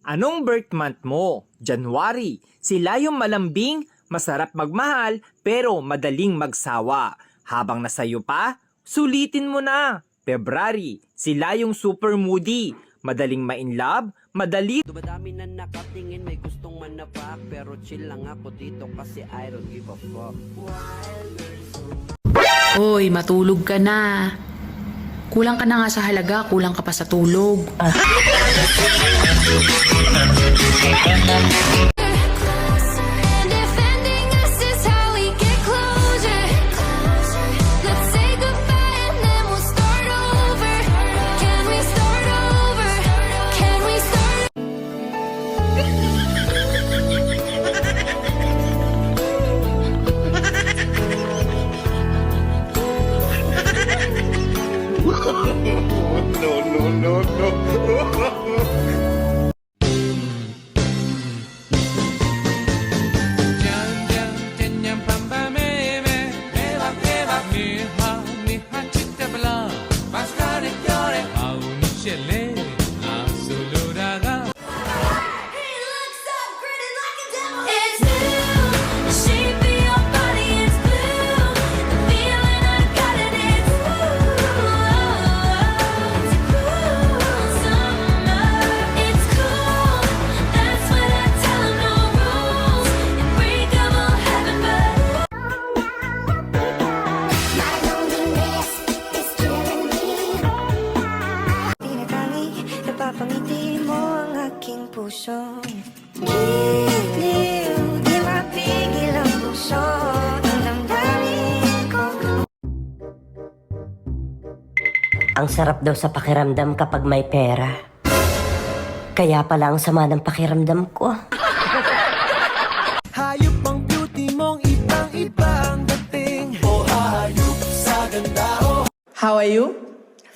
Anong birth month mo? January. Sila yung malambing, masarap magmahal, pero madaling magsawa. Habang nasayo pa, sulitin mo na. February. Sila yung super moody, madaling ma-inlove, madali. Dumadami na nakatingin, may gustong manapak, pero chill lang ako dito kasi I don't give a fuck. Hoy, matulog ka na. Kulang ka na nga sa halaga, kulang ka pa sa tulog. Napapangiti mo ang aking puso. Giliw, di mapigil ang puso. Ang damdamin ko. Ang sarap daw sa pakiramdam kapag may pera. Kaya pala ang sama ng pakiramdam ko. Hayop ang beauty mong ibang-iba ang dating. O hayop sa ganda. How are you?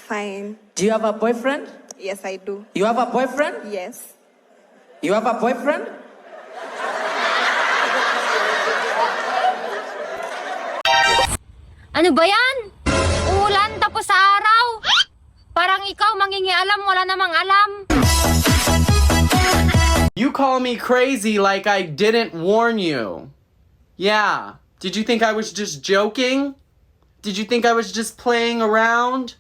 Fine. Do you have a boyfriend? Yes, I do. You have a boyfriend? Yes. You have a boyfriend? Ano ba yan? Ulan tapos sa araw? Parang ikaw mangingialam, wala namang alam. You call me crazy like I didn't warn you. Yeah. Did you think I was just joking? Did you think I was just playing around?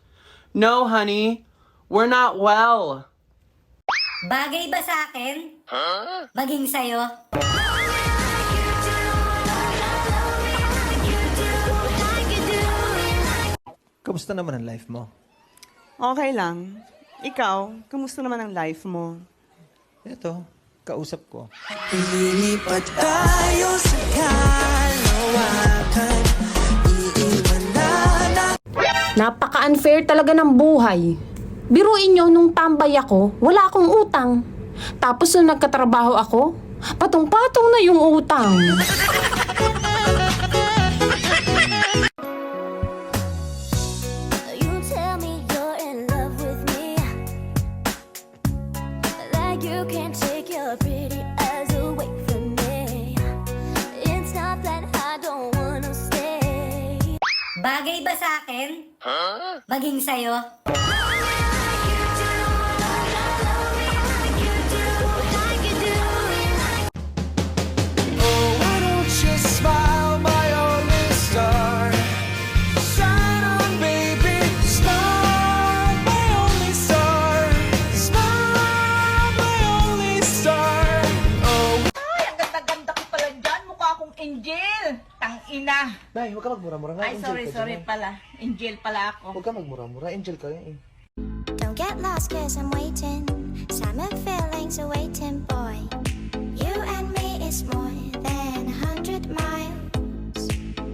No, honey. We're not well. Bagay ba sa akin? Maging sa'yo? Kamusta naman ang life mo? Okay lang. Ikaw, kamusta naman ang life mo? Ito, kausap ko. Lilipat tayo sa kalawakan. Iiwan na. Napaka-unfair talaga ng buhay. Biruin nyo, nung tambay ako, wala akong utang. Tapos nung nagkatrabaho ako, patong-patong na yung utang. You tell me you're in love with me, like you can't take your pretty eyes away from me. It's not that I don't wanna stay. Bagay ba sa akin? Maging sa'yo? Oh, why don't you smile, my only star? Shine on, baby, smile, my only star. Smile, my only star. Oh. Ay, ang ganda-ganda ko pala dyan. Mukha akong angel. Tang-ina. Nay, huwag ka magmura-mura nga. Ay, sorry pala. Angel pala ako. Huwag ka magmura-mura. Angel ka eh. Don't get lost cause I'm waiting. Summer feelings are waiting, boy. You and me is more than 100 miles.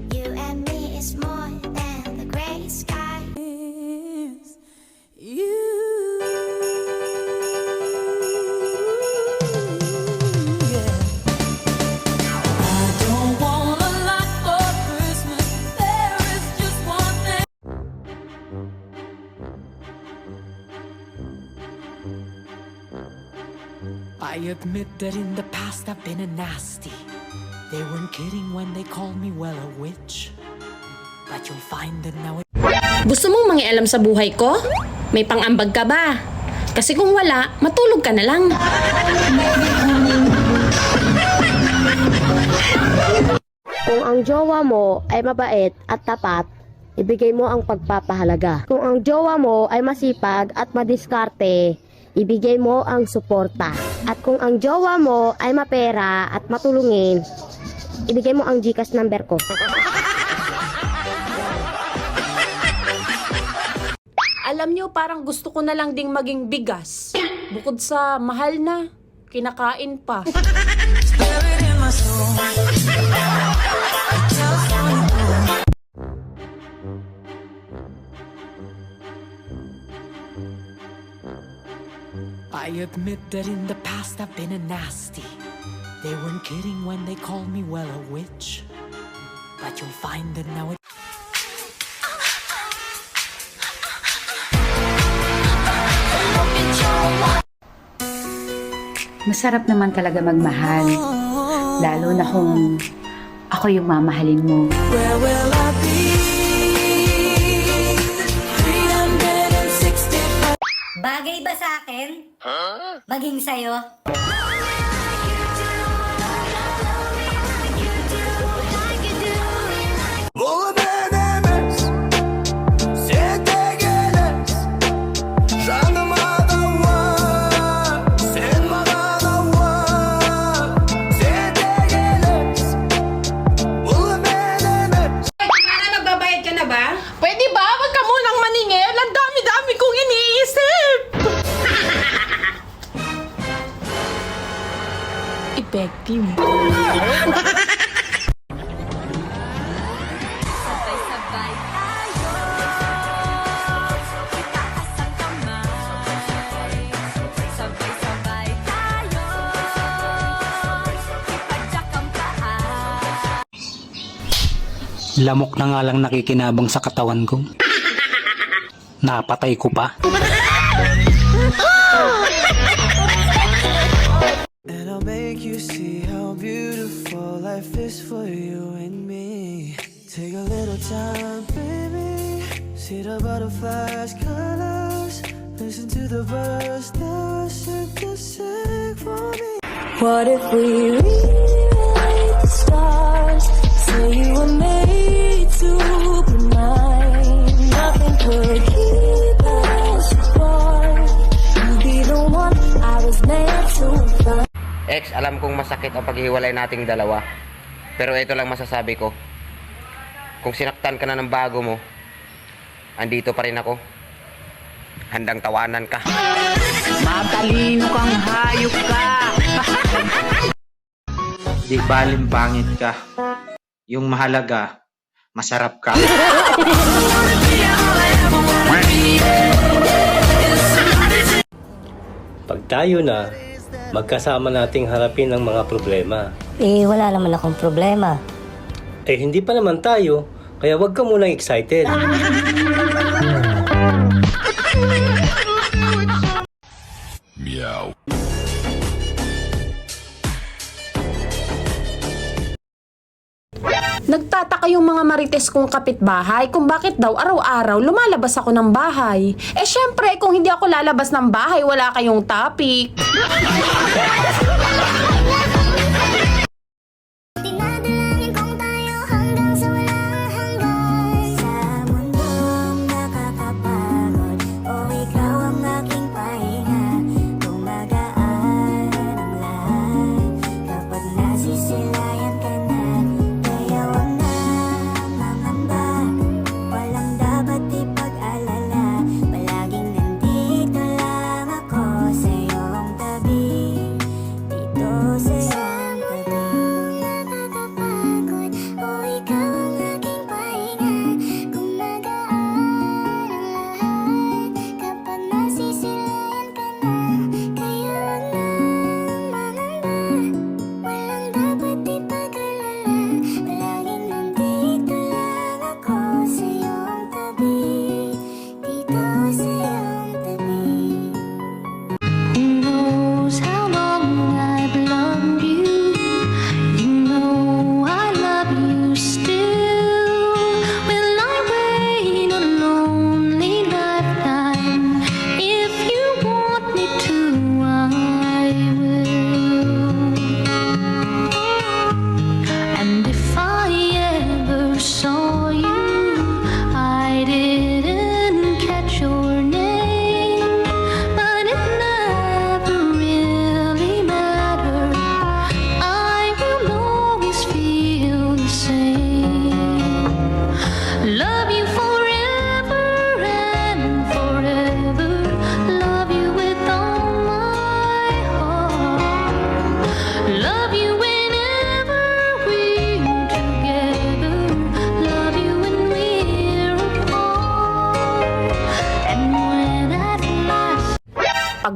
You and me is more than the gray sky. You. I don't want a lot for Christmas. There is just one thing. I admit that in the past I've been a nasty. They weren't kidding when they called me, well, a witch. But you'll find that now Gusto mong mangialam sa buhay ko? May pang-ambag ka ba? Kasi kung wala, matulog ka na lang. Kung ang jowa mo ay mabait at tapat, ibigay mo ang pagpapahalaga. Kung ang jowa mo ay masipag at madiskarte, ibigay mo ang suporta. At kung ang jowa mo ay mapera at matulungin, ibigay mo ang GCash number ko. Alam nyo, parang gusto ko na lang ding maging bigas. Bukod sa mahal na, kinakain pa. I admit that in the past I've been a nasty. They weren't kidding when they called me, well, a witch. But you'll find that now it Masarap naman talaga magmahal. Lalo na kung ako yung mamahalin mo. Where will I be? 365. Bagay ba sa akin? Maging sa'yo? Pwede ba? Wag ka munang maningil. Ang dami-dami kong iniisip. Effective. Sabay-sabay tayo. Itaas ang kamay. Sabay-sabay tayo. Ipadyak ang paa. Lamok na nga lang nakikinabang sa katawan ko. Napatay ko pa. And I'll make you see how beautiful life is for you and me. Take a little time, baby. See the butterflies, colors. Listen to the birds that sing to sing for me. What if we rewrite the stars? Say you were made to be mine. Nothing could keep us apart. You'd be the one I was meant to find. Ex, alam kong masakit ang paghiwalay nating dalawa. Pero ito lang masasabi ko. Kung sinaktan ka na ng bago mo, andito pa rin ako. Handang tawanan ka. Matalino kang hayop ka. Di baling pangit ka. Yung mahalaga, masarap ka. Pag tayo na, magkasama nating harapin ang mga problema. Wala naman akong problema. Hindi pa naman tayo, kaya wag ka munang excited. Meow. Nagtataka yung mga marites kong kapitbahay kung bakit daw araw-araw lumalabas ako ng bahay. Syempre, kung hindi ako lalabas ng bahay, wala kayong topic. Dinadalangin kong tayo hanggang sa walang hanggan. Sa mundong nakakapagod, ikaw ang aking pahinga. Gumagaan ang lahat kapag nasisilayan ka na. Kaya wag na mangamba, walang dapat ipag-alala. Palaging nandito lang ako sa iyong tabi.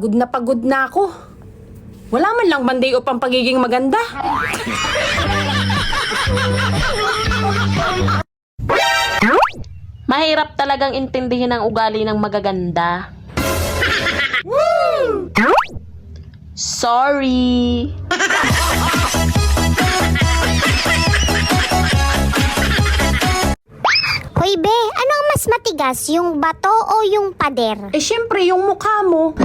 Pagod na ako. Wala man lang banday upang pagiging maganda. Mahirap talagang intindihin ang ugali ng magaganda. Sorry. Hoy be, ano ang mas matigas? Yung bato o yung pader? Eh syempre yung mukha mo.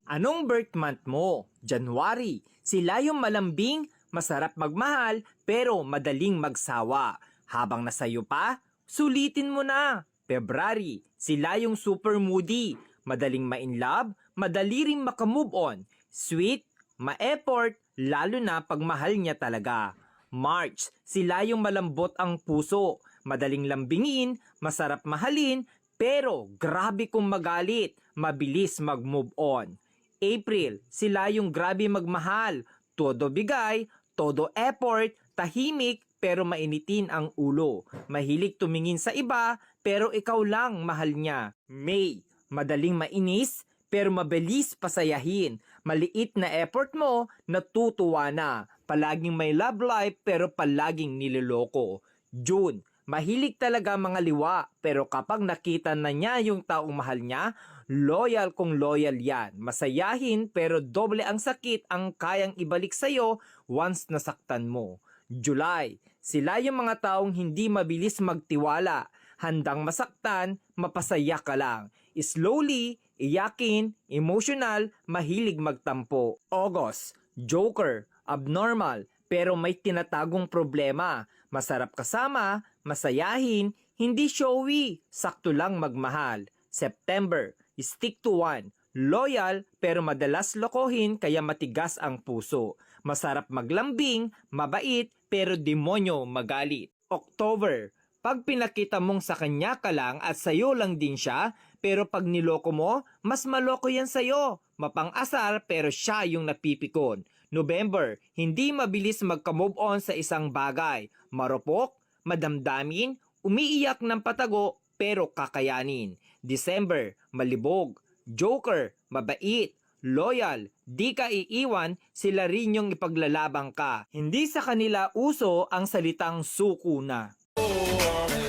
Anong birth month mo? January. Sila yung malambing, masarap magmahal, pero madaling magsawa. Habang nasa'yo pa, sulitin mo na. February. Sila yung super moody, madaling ma-inlove, madali ring makamove on. Sweet, ma-effort, lalo na pag mahal niya talaga. March. Sila yung malambot ang puso, madaling lambingin, masarap mahalin, pero grabe kung magalit, mabilis mag-move on. April, sila yung grabe magmahal, todo bigay, todo effort, tahimik pero mainitin ang ulo. Mahilig tumingin sa iba pero ikaw lang mahal niya. May, madaling mainis pero mabilis pasayahin. Maliit na effort mo, natutuwa na. Palaging may love life pero palaging niloloko. June, mahilig talaga mga liwa pero kapag nakita na niya yung taong mahal niya, loyal kung loyal yan. Masayahin pero doble ang sakit ang kayang ibalik sa'yo once nasaktan mo. July, sila yung mga taong hindi mabilis magtiwala. Handang masaktan, mapasaya ka lang. Slowly, iyakin, emotional, mahilig magtampo. August, joker, abnormal, pero may tinatagong problema. Masarap kasama, masayahin, hindi showy, sakto lang magmahal. September, stick to one, loyal pero madalas lokohin kaya matigas ang puso. Masarap maglambing, mabait pero demonyo magalit. October, pag pinakita mong sa kanya ka lang at sayo lang din siya, pero pag niloko mo, mas maloko yan sayo. Mapang-asar pero siya yung napipikon. November, hindi mabilis magka-move on sa isang bagay. Marupok, madamdamin, umiiyak ng patago pero kakayanin. December, malibog, joker, mabait, loyal, di ka iiwan, sila rin yung ipaglalabang ka. Hindi sa kanila uso ang salitang suko na.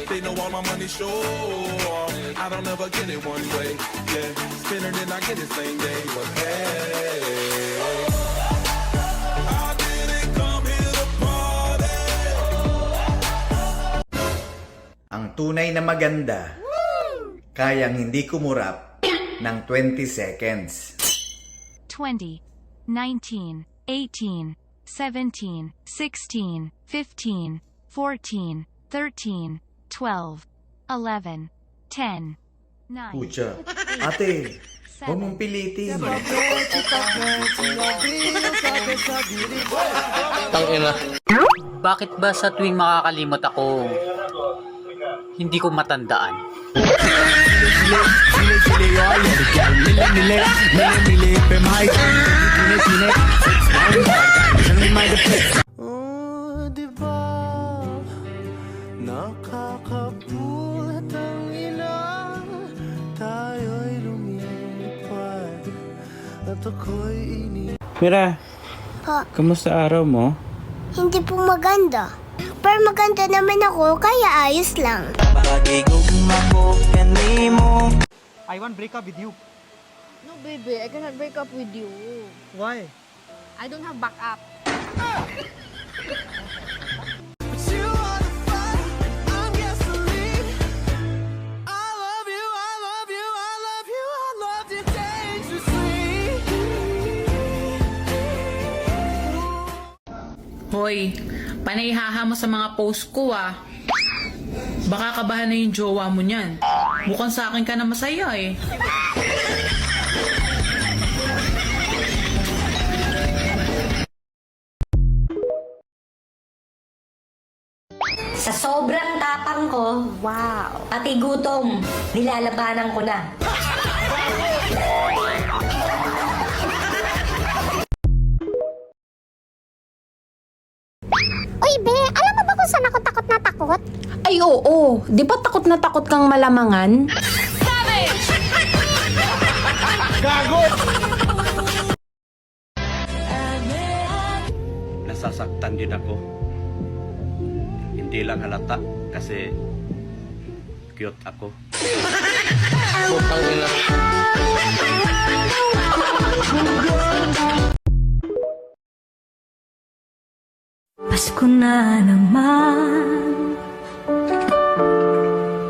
They know all my money show. I don't ever get it one way. Yeah, spin it and I get it same day. But hey, I didn't come here to party. Ang tunay na maganda, kayang hindi kumurap ng 20 seconds. 20, 19, 18, 17, 16, 15, 14, 13, 12, 11, 10, 9, Pucha, ate, huwag mong pilitin. Tangina. Bakit ba sa tuwing makakalimot ako, hindi ko matandaan? Oh, di ba? Nakakapulat ang ilang tayo'y lumipad at ako'y ini. Mira, Pa, kamusta araw mo? hindi po maganda. Pero maganda naman ako, kaya ayos lang. I want break up with you. No, baby, I cannot break up with you. Why? I don't have backup. But you are the fire, I'm gasoline. I love you, I love you, I love you, I love you dangerously. Hoy, panahihaha mo sa mga post ko ah. Baka kabahan na yung jowa mo niyan. Mukhang sa akin ka na masaya eh. Sa sobrang tapang ko, wow, pati gutom, nilalabanan ko na. Uy, be, alam mo ba kung saan ako takot na takot? Ay oo, di ba takot na takot kang malamangan? Nasasaktan din ako. Hindi lang halata kasi cute ako. Pasko na naman,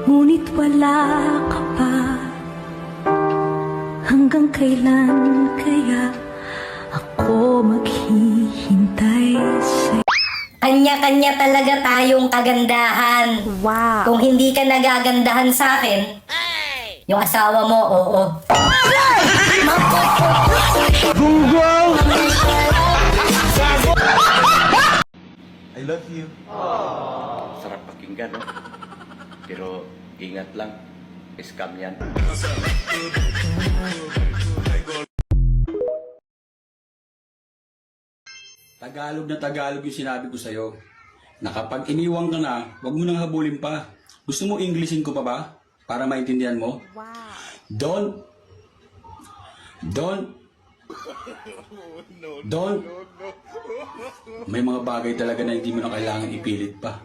ngunit wala ka pa. Hanggang kailan kaya ako maghihintay sa'yo? Kanya-kanya talaga tayong kagandahan. Wow. Kung hindi ka nagagandahan sa akin, yung asawa mo, oo. I love you. Sarap pakinggan, no? Pero ingat lang, scam yan. Tagalog na Tagalog yung sinabi ko sa'yo. Na kapag iniwang ka na, huwag mo nang habulin pa. Gusto mo Englishin ko pa ba? Para maintindihan mo? Wow. Don't. May mga bagay talaga na hindi mo na kailangan ipilit pa.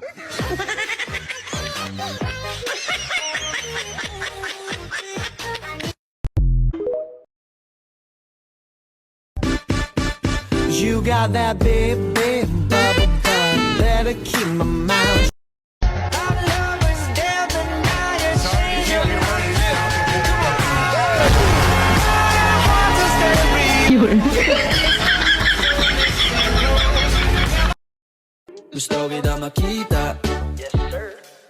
You got that big, big bubble butt. Better keep my mouth. Gusto kita makita,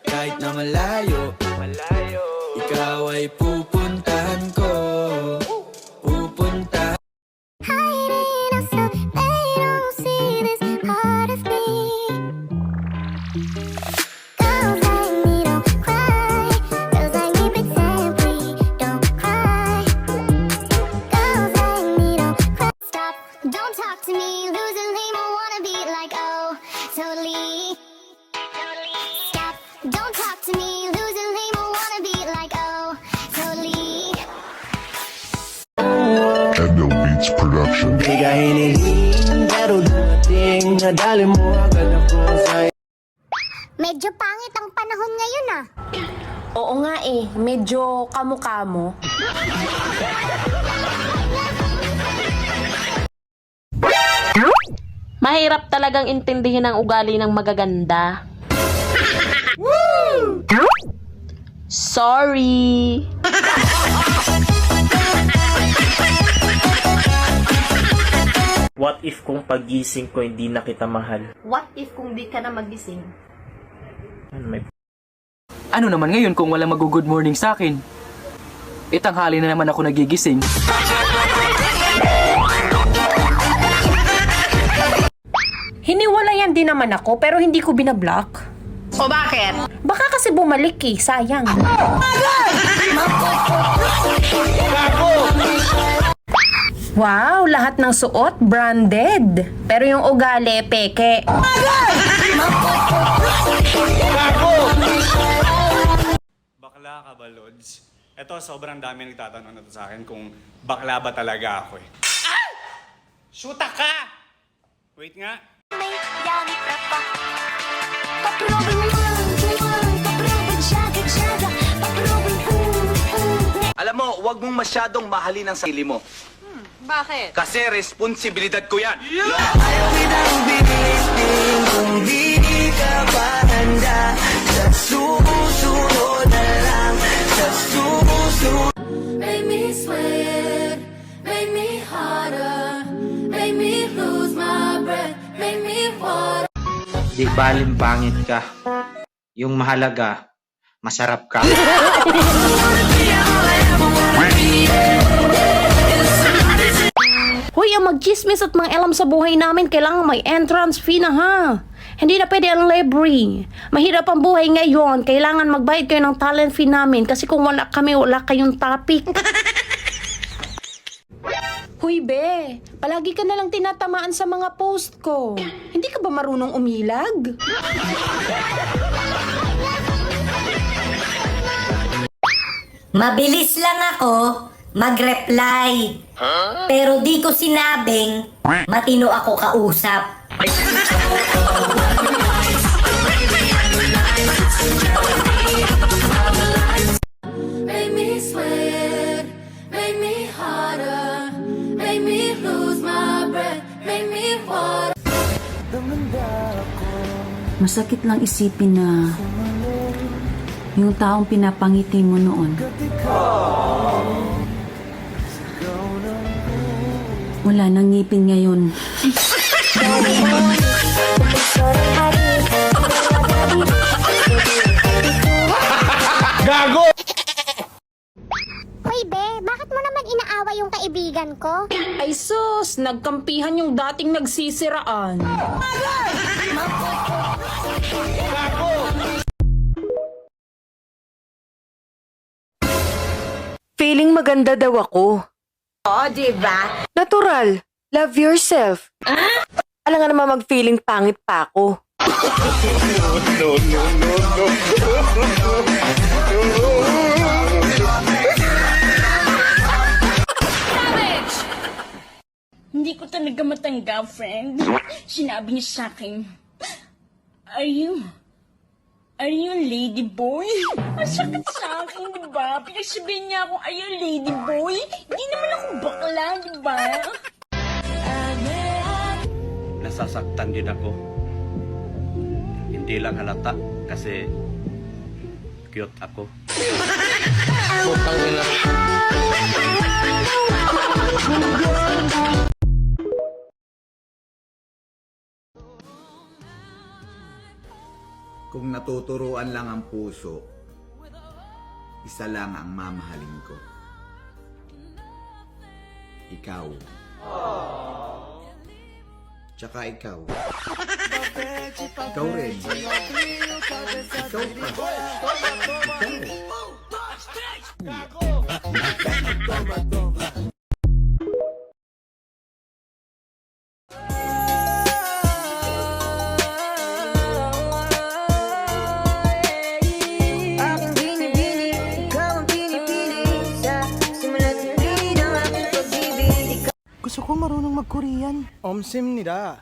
kahit na malayo, ikaw ay pupuntahan ko. Pupuntahan. Don't talk to me, lose a name, I wanna be like, oh, totally. Stop, don't talk to me, lose a name, I wanna be like, oh, totally. Endo Beats Production. Di ka hiniling, pero dumating, nadali mo agad ako sa'yo. Medyo pangit ang panahon ngayon ah. Oo nga eh, medyo kamo-kamo. Mahirap talagang intindihin ang ugali ng magaganda. Sorry. What if kung pagising ko hindi na kita mahal? What if kung di ka na magising? Ano naman ngayon kung wala mag-good morning sa akin? Itanghali na naman ako nagigising. Hiniwalayan din naman ako pero hindi ko binablock. O bakit? Baka kasi bumalik eh, sayang. Wow, lahat ng suot branded. Pero yung ugali, peke. Bakla ka ba, Lods? Eto, sobrang dami nagtatanong na to sa akin kung bakla ba talaga ako eh. Ah! Shoota ka! Wait nga. Alam mo, huwag mong masyadong mahalin ang sarili mo. Bakit? Kasi responsibilidad ko yan. Ayaw kitang bilitin kung di ka pa handa. Sa susunod na lang, sa susunod. Make me sweat, make me harder, make me lose my breath, make me water. Di baling pangit ka. Yung mahalaga, masarap ka. Hoy, ang mag-chismis at mga alam sa buhay namin, kailangan may entrance fee na ha. Hindi na pwede ang library. Mahirap ang buhay ngayon. Kailangan magbayad kayo ng talent fee namin kasi kung wala kami, wala kayong topic. Huy be, palagi ka nalang tinatamaan sa mga post ko. Hindi ka ba marunong umilag? Mabilis lang ako mag-reply. Pero di ko sinabing matino ako kausap. Make me sweat, make me harder, make me lose my breath, make me water. Masakit lang isipin na yung taong pinapangiti mo noon, wala nang ngipin ngayon. Gago! Hoy be, bakit mo naman inaawa yung kaibigan ko? Ay sus, nagkampihan yung dating nagsisiraan. Feeling maganda daw ako. Oo, diba? Natural. Love yourself. Alam nga naman mag-feeling pangit pa ako. Hindi ko talaga matanggap, friend. Sinabi niya sa akin, Are you lady boy? Ang sakit sa akin, di ba? Pinagsabihin niya ako, are you lady boy? Hindi naman ako bakla, di ba? Nasasaktan din ako. Hindi lang halata kasi cute ako. Kung natuturuan lang ang puso, isa lang ang mamahalin ko. Ikaw. Tsaka ikaw. Ikaw rin. Ikaw pa. Gusto ko marunong mag-Korean. 없습니다.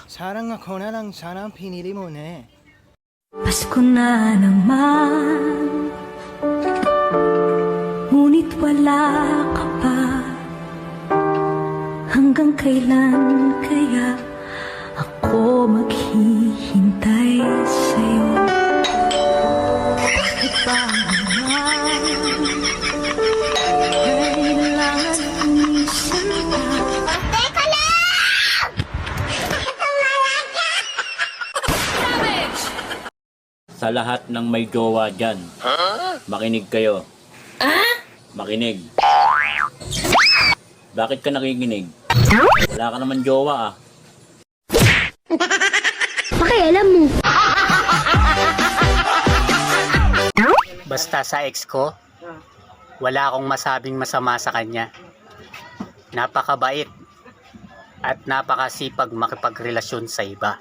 사랑 ako na lang sana ang pinili mo ne. Pasko na naman, ngunit wala ka pa. Hanggang kailan kaya ako maghihintay sa'yo? Bakit ba naman kailangan umisan pa? Teka lang! Sa lahat ng may jowa dyan, makinig kayo. Makinig. Bakit ka nakikinig? Wala ka naman jowa ah. Pakialam mo. Basta sa ex ko, wala akong masabing masama sa kanya. Napakabait at napakasipag makipagrelasyon sa iba.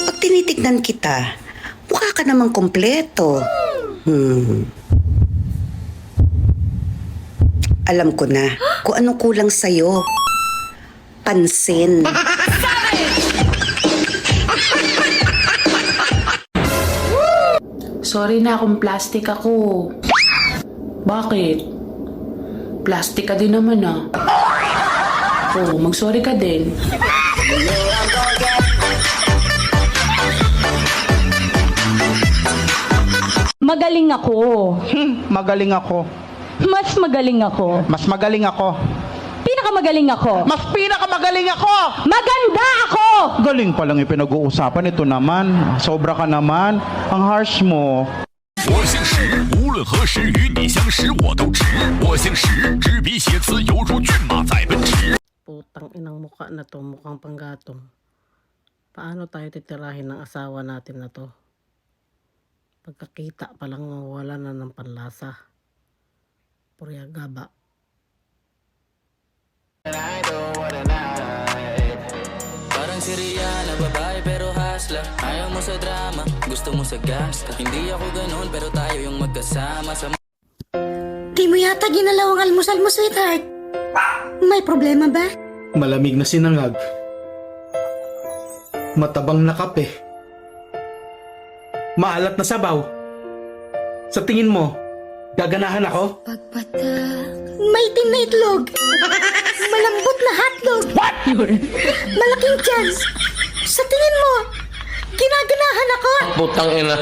Pag tinitignan kita, mukha ka namang kompleto. Alam ko na kung anong kulang sa'yo. Pansin. Sorry na kung plastic ako. Bakit? Plastic ka din naman ah. Oo, mag-sorry ka din. Magaling ako. Magaling ako. Mas magaling ako. Mas magaling ako. Pinakamagaling ako. Mas pinakamagaling ako! Maganda ako! Galing pa lang yung pinag-uusapan. Ito naman, sobra ka naman. Ang harsh mo. 我姓石，无论何时与你相识，我都值。我姓石，执笔写词犹如骏马在奔驰。 Putang inang mukha na to, mukhang panggatong. Paano tayo titirahin ng asawa natin na to? Pagkakita pa lang mawala na ng panlasa. Purya gaba. Parang si Rihanna, babae pero hustler. Ayaw mo sa drama, gusto mo sa gangsta. Hindi ako ganun pero tayo yung magkasama sa... Di mo yata ginalaw ang almusal mo, sweetheart. May problema ba? Malamig na sinangag. Matabang na kape. Maalat na sabaw. Sa tingin mo, gaganahan ako? Maitim na itlog. Malambot na hotdog. What? Malaking tiyan. Sa tingin mo, ginaganahan ako? Putang ina.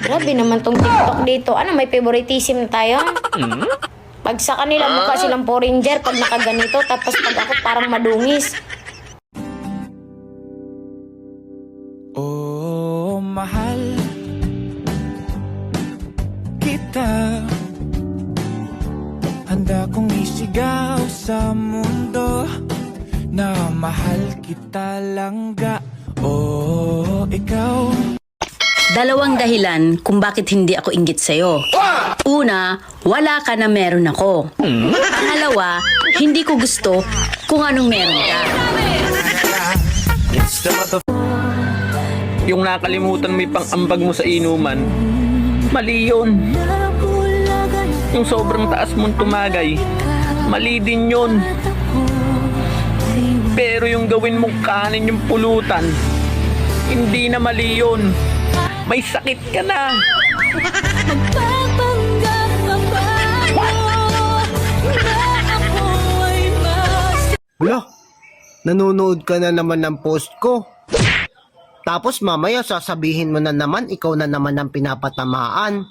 Grabe naman tong TikTok dito. Ano, may favoritism na tayo? Pag sa kanila mukha silang Power Ranger pag nakaganito, tapos pag ako parang madungis. Oh, mahal kita. Handa kong isigaw sa mundo na mahal kita langga. Oh, ikaw. Dalawang dahilan kung bakit hindi ako inggit sa'yo. Una, wala ka na meron ako. Pangalawa, hindi ko gusto kung anong meron ka. Yung nakalimutan mo yung pang-ambag mo sa inuman, mali yun. Yung sobrang taas mong tumagay, mali din yun. Pero yung gawin mong kanin yung pulutan, hindi na mali yun. May sakit ka na. Wala, nanonood ka na naman ng post ko. Tapos mamaya sasabihin mo na naman, ikaw na naman ang pinapatamaan.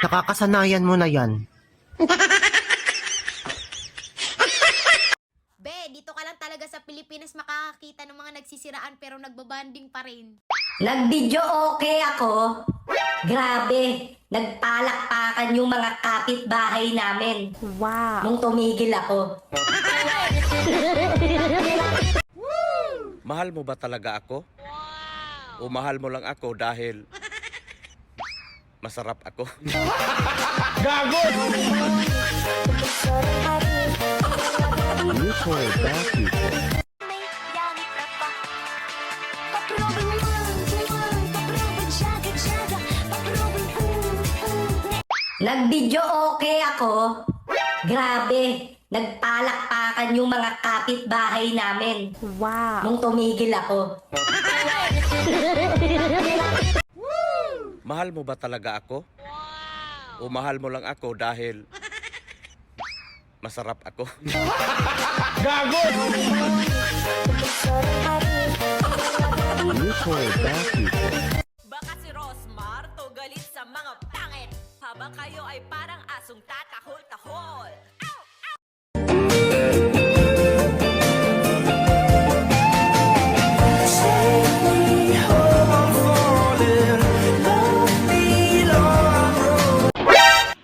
Nakakasanayan mo na yan. Be, dito ka lang talaga sa Pilipinas makakakita ng mga nagsisiraan pero nagbabanding pa rin. Nag-video okay ako. Grabe, nagpalakpakan yung mga kapitbahay namin. Wow. Nung tumigil ako. Mahal mo ba talaga ako? O mahal mo lang ako dahil masarap ako? Gago! Nag-video okay ako. Grabe, nagpalakpakan yung mga kapitbahay namin. Wow. Nung tumigil ako. Mahal mo ba talaga ako? O mahal mo lang ako dahil masarap ako? Gago! Baka si Rosmar to galit sa mga pangit habang kayo ay parang asong tatahol-tahol.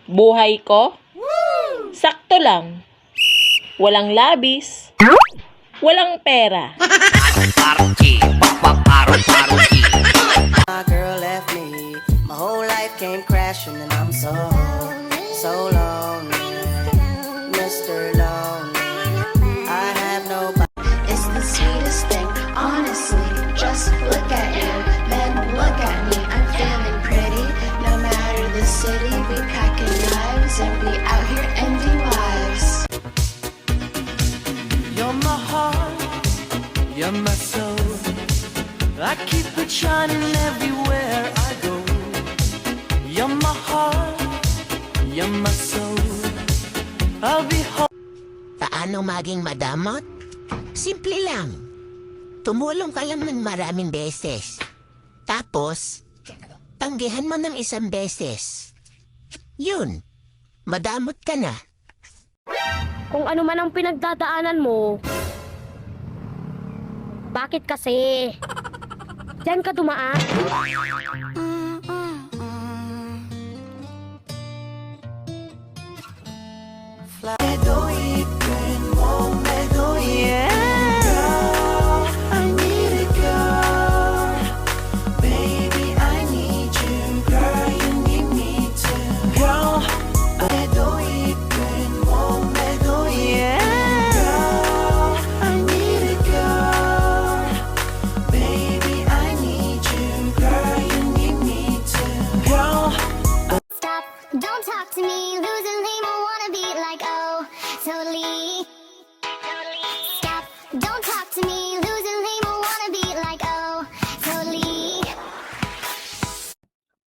Buhay ko? Sakto lang. Walang labis. Walang pera. My girl left me, my whole life came crashing and I'm so lonely, Mr. Lonely. I have nobody. It's the sweetest thing, honestly. Just look at you, then look at me. I'm feeling pretty, no matter the city. We packing lives and we out here ending lives. You're my heart, you're my soul. I keep it shining everywhere I go. on my soul. I'll be home. Paano maging madamot? Simple lang. Tumulong ka lang ng maraming beses. Tapos, tanggihan mo ng isang beses. Yun, madamot ka na. Kung ano man ang pinagdadaanan mo, bakit kasi? Diyan ka dumaan? Girl, I need a girl. Baby, I need you. Girl, you need me too. Girl, Girl, I need a girl. Baby, I need you. Girl, you need me too. Girl, Stop, don't talk to me, losing name, I wanna be like, oh, totally. Stop, don't talk to me, losing name, I wanna be like, oh, totally.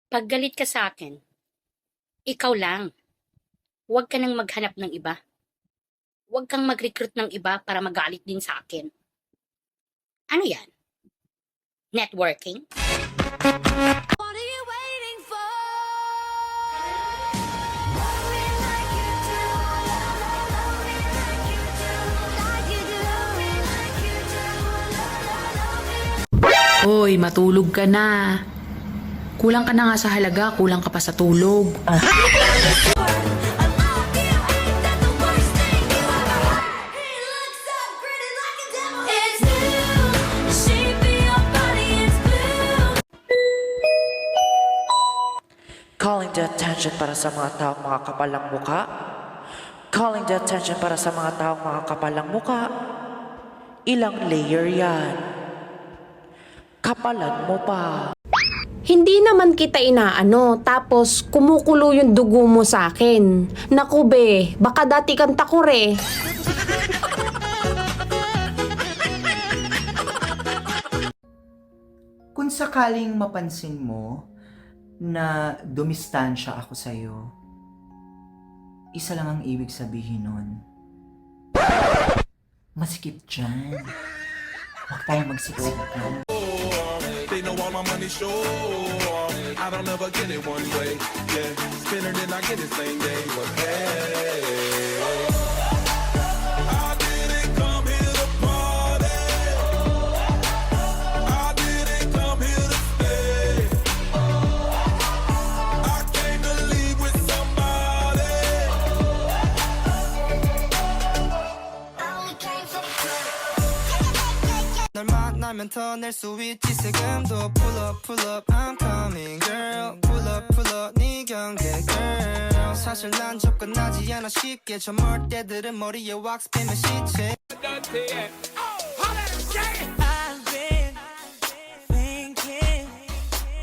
Pag galit ka sa akin, ikaw lang. Huwag ka nang maghanap ng iba. Huwag kang mag-recruit ng iba para magalit din sa akin. Ano yan? Networking? what are you waiting for? Hoy, matulog ka na. Kulang ka na nga sa halaga, kulang ka pa sa tulog. It's new, the shape of your body is blue. Calling the attention para sa mga taong mga kapalang muka. Calling the attention para sa mga taong mga kapalang muka. Ilang layer yan? Kapalan mo pa. Hindi naman kita inaano, tapos kumukulo yung dugo mo sa akin. Naku be, baka dati kang takore. Kung sakaling mapansin mo na dumistansya ako sa'yo, isa lang ang ibig sabihin nun. Masikip dyan. Huwag tayong magsiksikan. They know all my money show. I don't ever get it one way. Yeah, spinner then I get it same day. But hey, I didn't come here to party. I didn't come here to stay. I came to leave with somebody. 널 만나면 더 낼 수 있지 세금도 pull up I'm coming girl pull up 네 경계 girl 사실 난 접근하지 않아 쉽게 저 멀때들은 머리에 왁스 빼면 시체 I've been thinking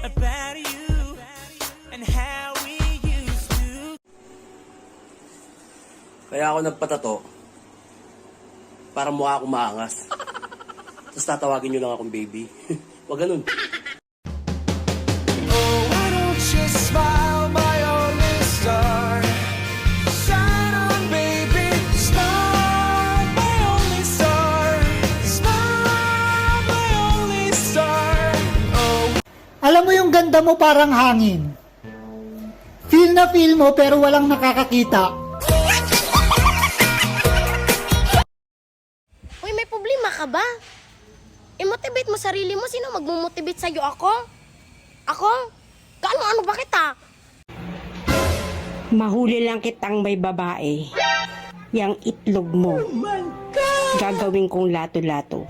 about you and how we used to. Kaya ako nagpatato para mukha akong maangas. Tapos tatawagin nyo lang akong baby. Wag ganun. Oh, why don't you smile, my only star? Shine on, baby, smile, my only star. Smile, my only star. Oh. Alam mo yung ganda mo parang hangin. Feel na feel mo pero walang nakakakita. Uy, may problema ka ba? I-motivate mo sarili mo. Sino magmumotivate sa'yo? Ako? Ako? Kaano-ano ba kita? Mahuli lang kitang may babae. Yang itlog mo. Gagawin kong lato-lato.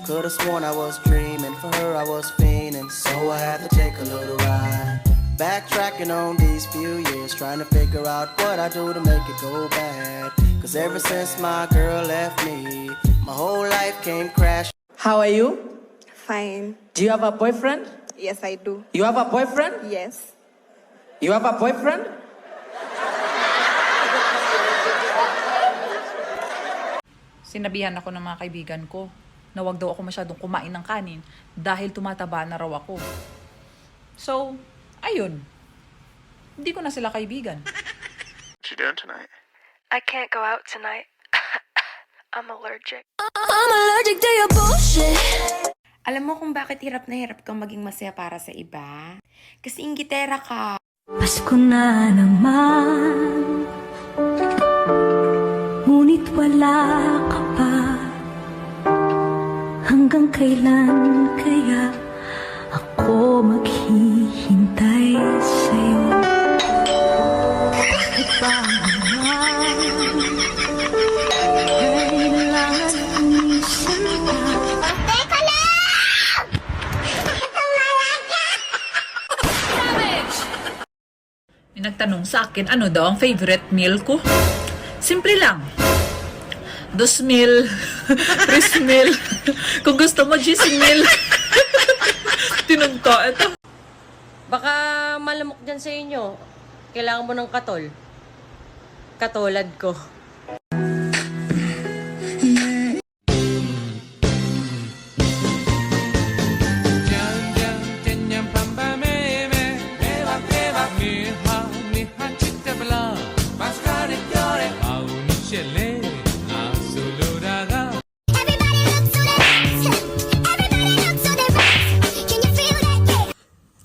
Could've sworn I was dreaming, for her I was fiending, so I had to take a little ride. Backtracking on these few years, trying to figure out what I do to make it go bad. Cause ever since my girl left me, my whole life came crashing. How are you? Fine. Do you have a boyfriend? Yes, I do. You have a boyfriend? Yes. You have a boyfriend? Sinabihan ako ng mga kaibigan ko na wag daw ako masyadong kumain ng kanin dahil tumataba na raw ako. So, ayun. Hindi ko na sila kaibigan. What you doing tonight? I can't go out tonight. I'm allergic. I'm allergic to your bullshit. Alam mo kung bakit hirap na hirap kang maging masaya para sa iba? Kasi inggitera ka. Pasko na naman, ngunit wala ka pa. Hanggang kailan kaya ako maghihintay sa'yo? Bakit ba naman kailangan umisan ka? Teka lang! May nagtanong sa akin, ano daw ang favorite meal ko? Simple lang. 2,000, 3,000. Kung gusto mo, 10,000. Tinungka ito. Baka malamok dyan sa inyo. Kailangan mo ng katol. Katulad ko.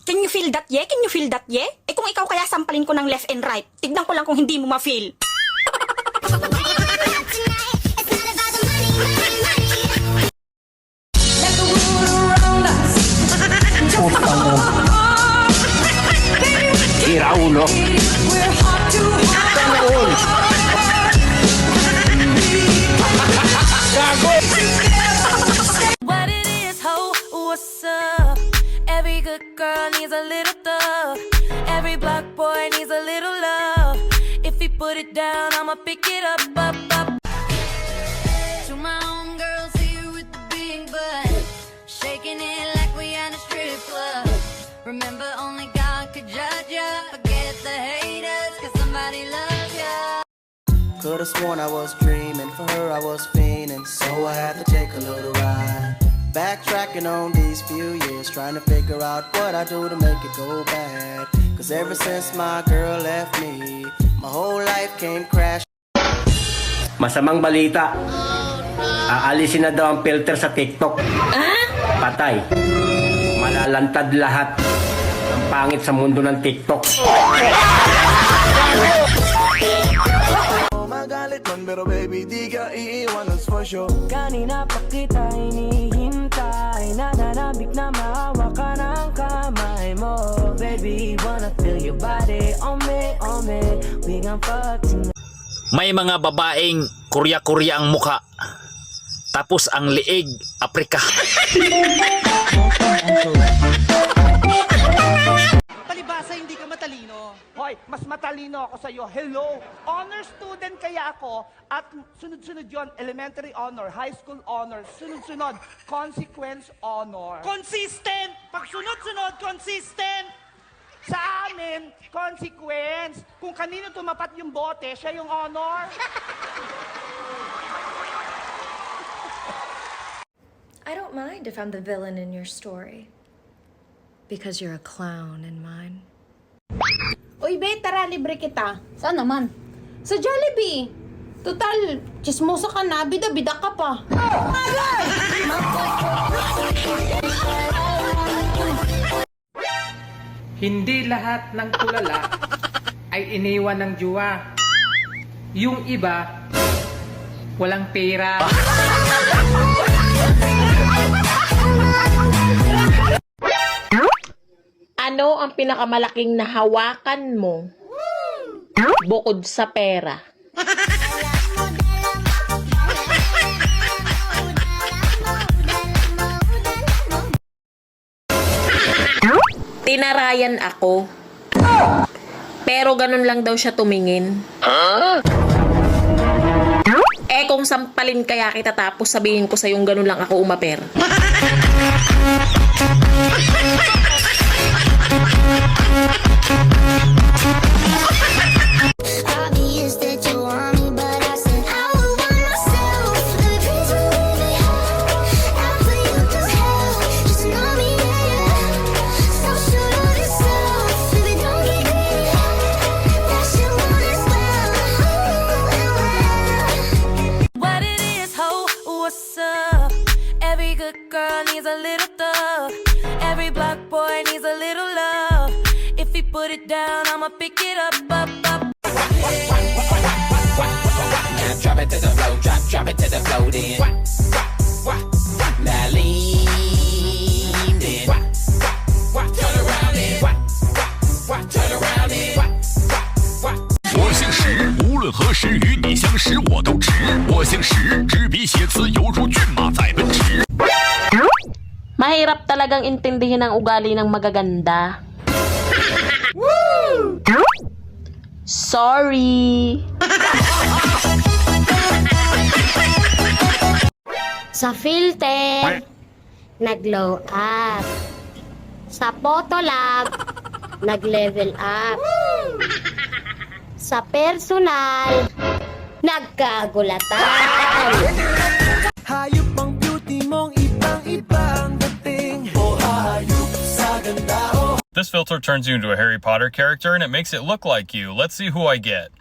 Can you feel that, yeah? Can you feel that, yeah? Eh kung ikaw kaya sampalin ko ng left and right, tignan ko lang kung hindi mo ma-feel. Sira ulo. What it is, ho, what's up? Every good girl needs a little thug. Every black boy needs a little love. If he put it down, I'ma pick it up, up, up. To my own girls here with the big butt, shaking it like we at a strip club. Remember, only God could judge ya. Forget the haters, cause somebody loves ya. Could've sworn I was dreaming, for her I was fiending, so I had to take a little ride. Backtracking on these few years, trying to figure out what I do to make it go bad. Cause ever since my girl left me, my whole life came crashing. Masamang balita. Aalisin na daw ang filter sa TikTok. Patay. Malalantad lahat. Ang pangit sa mundo ng TikTok. Magalit man pero baby di ka iiwan, that's for sure. Kanina pa kita hinihintay, nananabik na maawa ka ng kamay mo. Baby, wanna feel your body on me, we gon' fuck tonight. May mga babaeng kurya-kurya ang muka. Tapos ang liig, Aprika. Palibasa hindi ka matalino. Hoy, mas matalino ako sa'yo. Hello! Honor student kaya ako at sunod-sunod yon, elementary honor, high school honor, sunod-sunod, consequence honor. Consistent! Pag sunod-sunod, consistent! Sa amin, consequence. Kung kanino tumapat yung bote, siya yung honor. I don't mind if I'm the villain in your story. Because you're a clown in mine. Uy, be, tara, libre kita. Saan naman? Sa Jollibee. Total, chismosa ka na, bida-bida ka pa. Hindi lahat ng tulala ay iniwan ng juwa. Yung iba, walang pera. Ano ang pinakamalaking nahawakan mo bukod sa pera? Tinarayan ako. Pero ganun lang daw siya tumingin. Eh kung sampalin kaya kita tapos sabihin ko sa yung ganun lang ako umaper. Obvious that you want me, but I said I would want myself. Let me praise you, baby. I love. Every good girl needs a little thug. Every black boy needs a little love. If he put it down, I'ma pick it up, up, up. Drop it to the floor, drop it to the floor then. Now lean then. Turn around then. Turn around then. 我姓石，无论何时与你相识我都值。我姓石，执笔写词犹如骏马在奔驰。 Mahirap talagang intindihin ang ugali ng magaganda. Sorry. Sa filter, nag-glow up. Sa Photolab, nag-level up. Sa personal, nagkagulatan. Hayop ang beauty mong ibang-iba ang dating. O hayop sa ganda. This filter turns you into a Harry Potter character and it makes it look like you. Let's see who I get.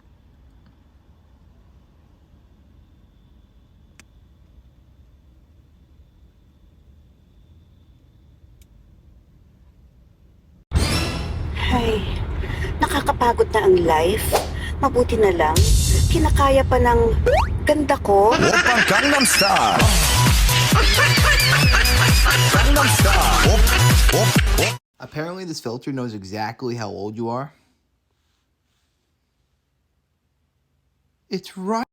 Ay, nakakapagod na ang life. Mabuti na lang, kinakaya pa ng ganda ko. Oppa Gangnam Style. Gangnam Style. Apparently this filter knows exactly how old you are. It's right.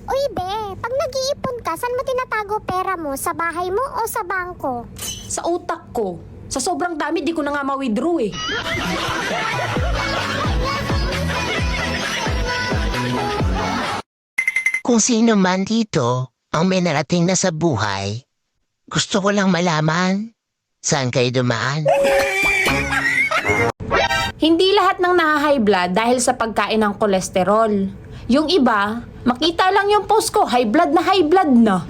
Uy, be, pag nag-iipon ka, saan mo tinatago pera mo? Sa bahay mo o sa bangko? Sa utak ko. Sa sobrang dami, di ko na nga ma-withdraw eh. Kung sino man dito ang may narating na sa buhay, gusto ko lang malaman saan kayo dumaan. Hindi lahat ng naha-high blood dahil sa pagkain ng kolesterol. Yung iba, makita lang yung post ko, high blood na.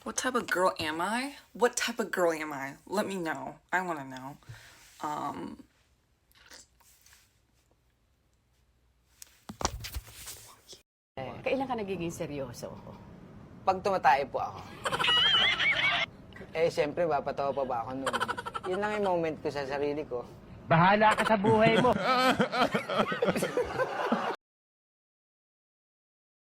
What type of girl am I? What type of girl am I? Let me know. I want to know. Kailan ka nagiging seryoso? Pag tumatae po ako. Siyempre, papatawa pa ba ako nun? Yun lang yung moment ko sa sarili ko. Bahala ka sa buhay mo.